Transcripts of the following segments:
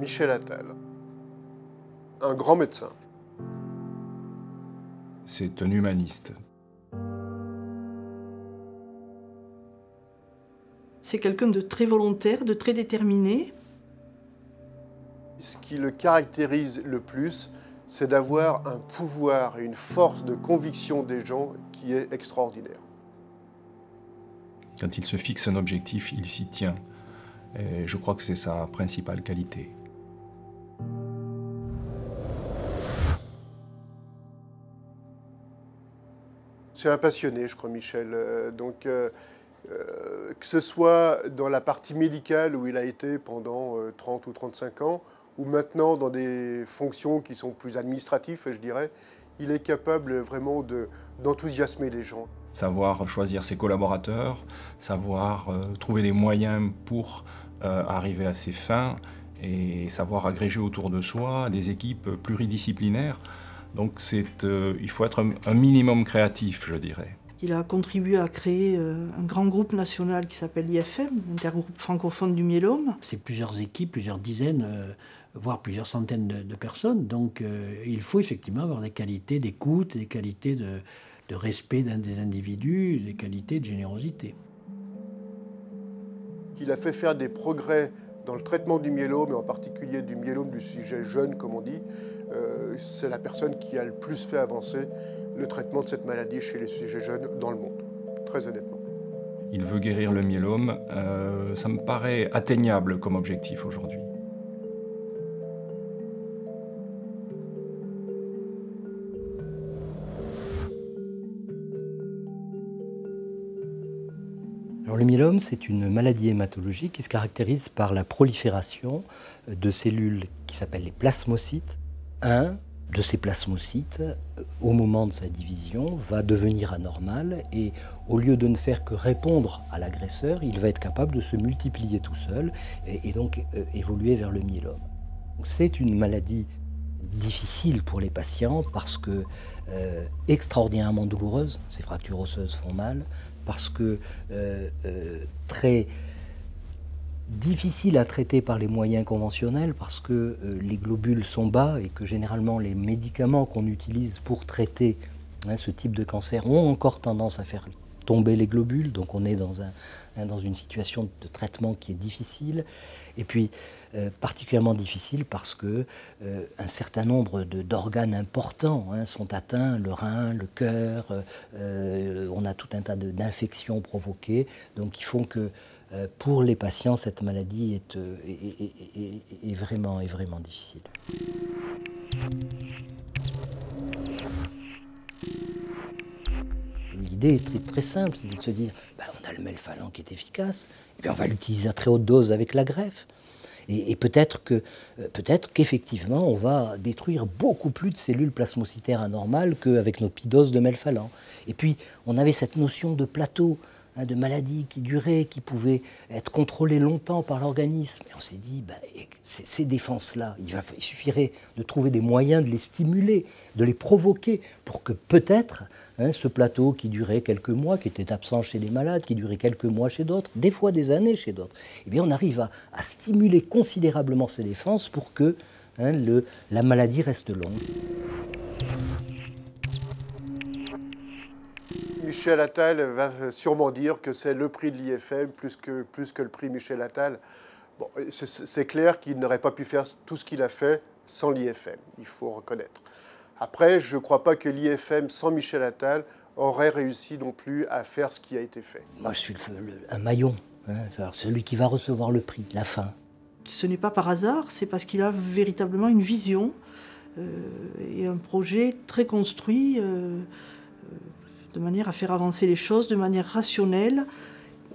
Michel Attal, un grand médecin. C'est un humaniste. C'est quelqu'un de très volontaire, de très déterminé. Ce qui le caractérise le plus, c'est d'avoir un pouvoir et une force de conviction des gens qui est extraordinaire. Quand il se fixe un objectif, il s'y tient. Et je crois que c'est sa principale qualité. C'est un passionné, je crois, Michel. Que ce soit dans la partie médicale où il a été pendant 30 ou 35 ans, ou maintenant dans des fonctions qui sont plus administratives, je dirais, il est capable vraiment d'enthousiasmer les gens. Savoir choisir ses collaborateurs, savoir trouver les moyens pour arriver à ses fins et savoir agréger autour de soi des équipes pluridisciplinaires. Donc il faut être un minimum créatif, je dirais. Il a contribué à créer un grand groupe national qui s'appelle l'IFM, l'intergroupe francophone du myélome. C'est plusieurs équipes, plusieurs dizaines, voire plusieurs centaines de personnes. Donc il faut effectivement avoir des qualités d'écoute, des qualités de respect des individus, des qualités de générosité. Il a fait faire des progrès dans le traitement du myélome, et en particulier du myélome du sujet jeune, comme on dit. C'est la personne qui a le plus fait avancer le traitement de cette maladie chez les sujets jeunes dans le monde, très honnêtement. Il veut guérir le myélome, ça me paraît atteignable comme objectif aujourd'hui. Alors, le myélome, c'est une maladie hématologique qui se caractérise par la prolifération de cellules qui s'appellent les plasmocytes. Un de ces plasmocytes, au moment de sa division, va devenir anormal et au lieu de ne faire que répondre à l'agresseur, il va être capable de se multiplier tout seul et donc évoluer vers le myélome. C'est une maladie difficile pour les patients parce que extraordinairement douloureuse, ces fractures osseuses font mal, parce que très difficile à traiter par les moyens conventionnels, parce que les globules sont bas et que généralement les médicaments qu'on utilise pour traiter ce type de cancer ont encore tendance à faire tomber les globules, donc on est dans une situation de traitement qui est difficile, et puis particulièrement difficile parce que un certain nombre d'organes importants sont atteints, le rein, le cœur, on a tout un tas d'infections provoquées, donc ils font que pour les patients, cette maladie est vraiment difficile. L'idée est très simple, c'est de se dire on a le melphalan qui est efficace, et bien on va l'utiliser à très haute dose avec la greffe. Et peut-être qu'effectivement, on va détruire beaucoup plus de cellules plasmocytaires anormales qu'avec nos petites doses de melphalan. Et puis, on avait cette notion de plateau, de maladie qui durait, qui pouvait être contrôlée longtemps par l'organisme. Et on s'est dit, ces défenses-là, il suffirait de trouver des moyens de les stimuler, de les provoquer, pour que peut-être ce plateau qui durait quelques mois, qui était absent chez les malades, qui durait quelques mois chez d'autres, des fois des années chez d'autres, eh bien on arrive à stimuler considérablement ces défenses pour que la maladie reste longue. Michel Attal va sûrement dire que c'est le prix de l'IFM plus que le prix Michel Attal. Bon, c'est clair qu'il n'aurait pas pu faire tout ce qu'il a fait sans l'IFM, il faut reconnaître. Après, je ne crois pas que l'IFM sans Michel Attal aurait réussi non plus à faire ce qui a été fait. Moi, je suis un maillon, celui qui va recevoir le prix, la fin. Ce n'est pas par hasard, c'est parce qu'il a véritablement une vision et un projet très construit de manière à faire avancer les choses de manière rationnelle,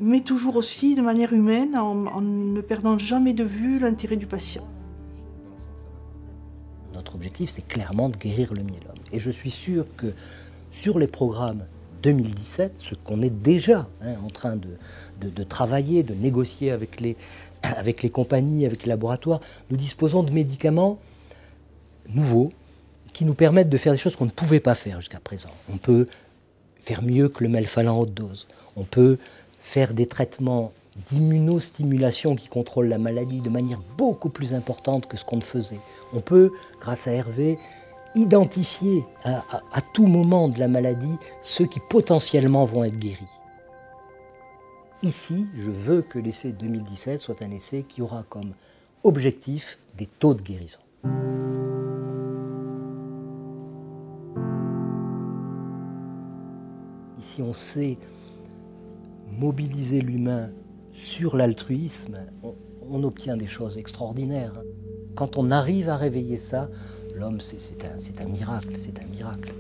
mais toujours aussi de manière humaine, en ne perdant jamais de vue l'intérêt du patient. Notre objectif, c'est clairement de guérir le myélome. Et je suis sûr que sur les programmes 2017, ce qu'on est déjà en train de travailler, de négocier avec les compagnies, avec les laboratoires, nous disposons de médicaments nouveaux qui nous permettent de faire des choses qu'on ne pouvait pas faire jusqu'à présent. On peut faire mieux que le melphalan haute dose. On peut faire des traitements d'immunostimulation qui contrôle la maladie de manière beaucoup plus importante que ce qu'on ne faisait. On peut, grâce à Hervé, identifier à tout moment de la maladie ceux qui potentiellement vont être guéris. Ici, je veux que l'essai 2017 soit un essai qui aura comme objectif des taux de guérison. Si on sait mobiliser l'humain sur l'altruisme, on obtient des choses extraordinaires. Quand on arrive à réveiller ça, l'homme, c'est un miracle, c'est un miracle.